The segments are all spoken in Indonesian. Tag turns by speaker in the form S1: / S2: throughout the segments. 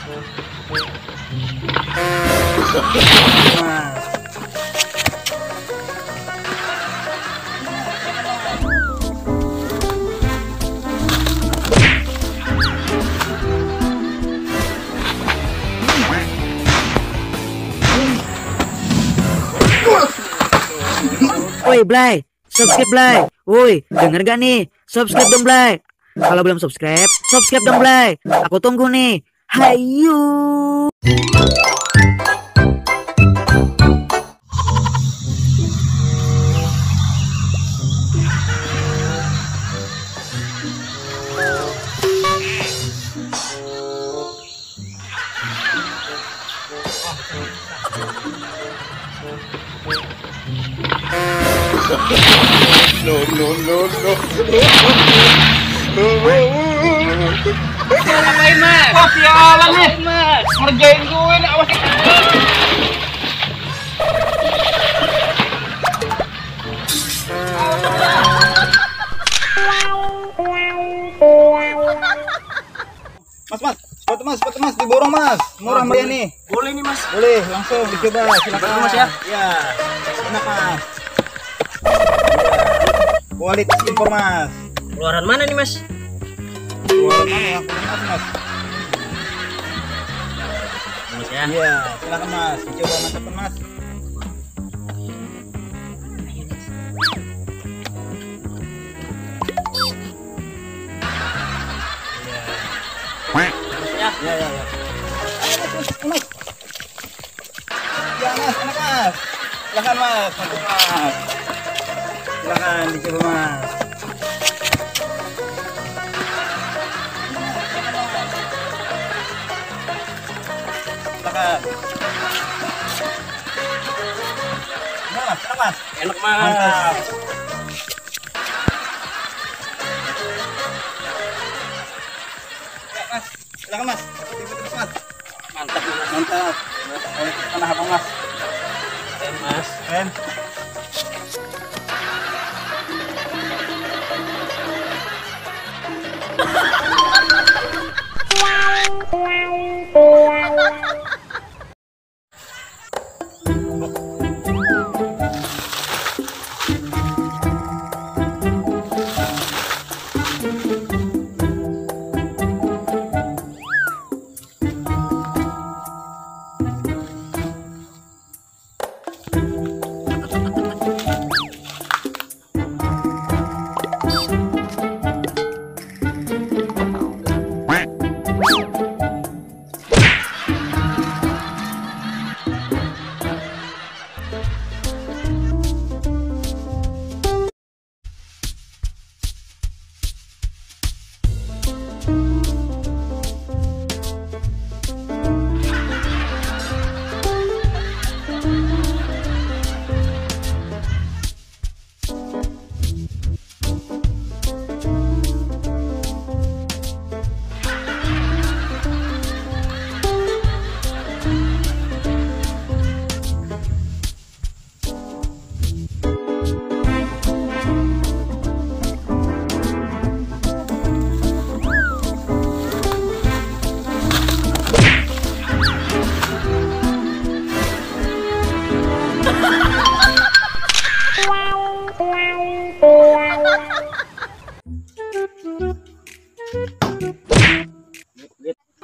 S1: Woi Blay, subscribe Blay. Woi, denger gak nih? Subscribe dong Blay. Kalau belum subscribe, subscribe dong Blay. Aku tunggu nih. Hayu.
S2: Ngapain mas? Oh sialan nih mas, ngerjain gue nih awas.
S3: Sepatu mas, diborong mas, murah meriah nih.
S2: Boleh nih mas.
S3: Boleh, langsung dicoba, silakan
S2: Mas ya.
S3: Ya, enak mas. Kualitas impor mas.
S2: Keluaran mana nih mas?
S3: Keluaran mana yang enak mas?
S2: Mas ya.
S3: Iya, silakan mas, dicoba mantapkan mas. Ya. Ya mas, enak mas. Silakan mas, mantap mas. Silakan dicoba mas. Silakan. Enak mas.
S2: Enak mas.
S3: Mantap. Ya mas, silakan mas. Terus mas.
S2: Mantap nih mas.
S3: Mantap. Tanah apa mas?
S2: Keren mas.
S3: Keren.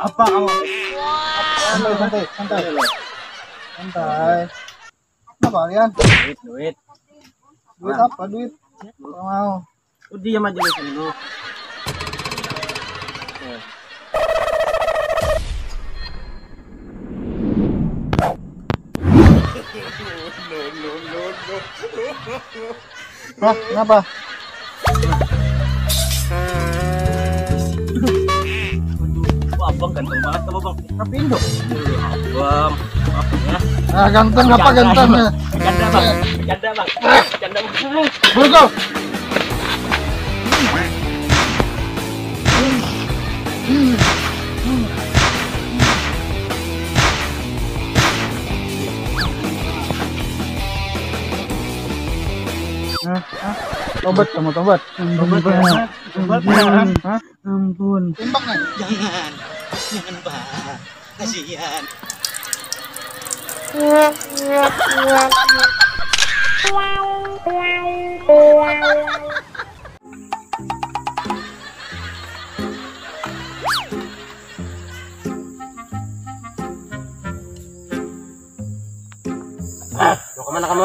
S3: Apa kamu? Santai. Apa kalian?
S2: Duit.
S3: Duit apa duit? Gak mau.
S2: Udah diam aja di sini lu.
S3: Hah, kenapa?
S2: Wah, abang ganteng banget kamu bang. Rapiin dong. Abang, apa ya?
S3: Ah, ganteng apa gantengnya?
S2: Bercanda bang. Bercanda bang.
S3: Burgo. Tobat kamu, tobat.
S2: Tobat ya. Tobat ya.
S3: Hah?
S1: Ampun.
S3: Timbang nggak?
S2: Jangan pak.
S3: Kasihan.
S2: Mau kemana kamu?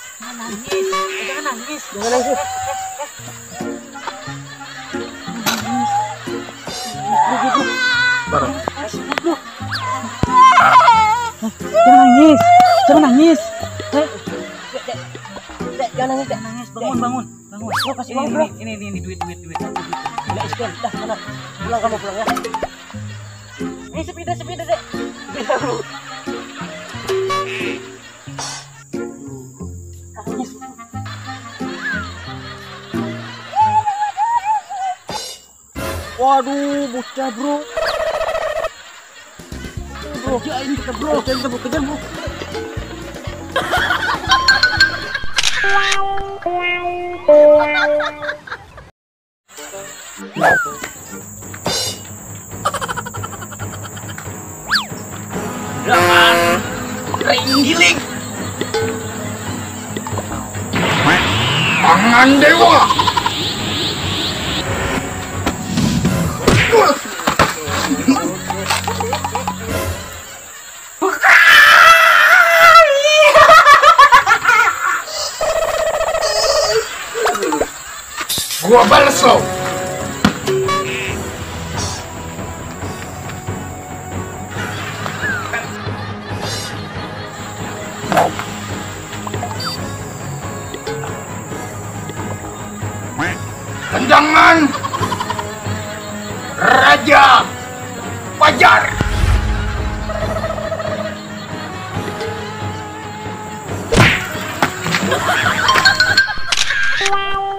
S2: Jangan nangis. Jangan nangis. Jangan nangis. Jangan nangis. Jangan nangis. Jangan nangis. Jangan nangis. Bangun. Lo kasih uang bro. Ini duit. Udah sekian. Dah sana. Pulang kamu pulang ya. Ini sepeda dek. Waduh, bocah bro. Kerjain kita bro. Kejar bro.
S3: Giling. Tangan dewa. Gua balas lo. Tendangan Raja Fajar. Wow.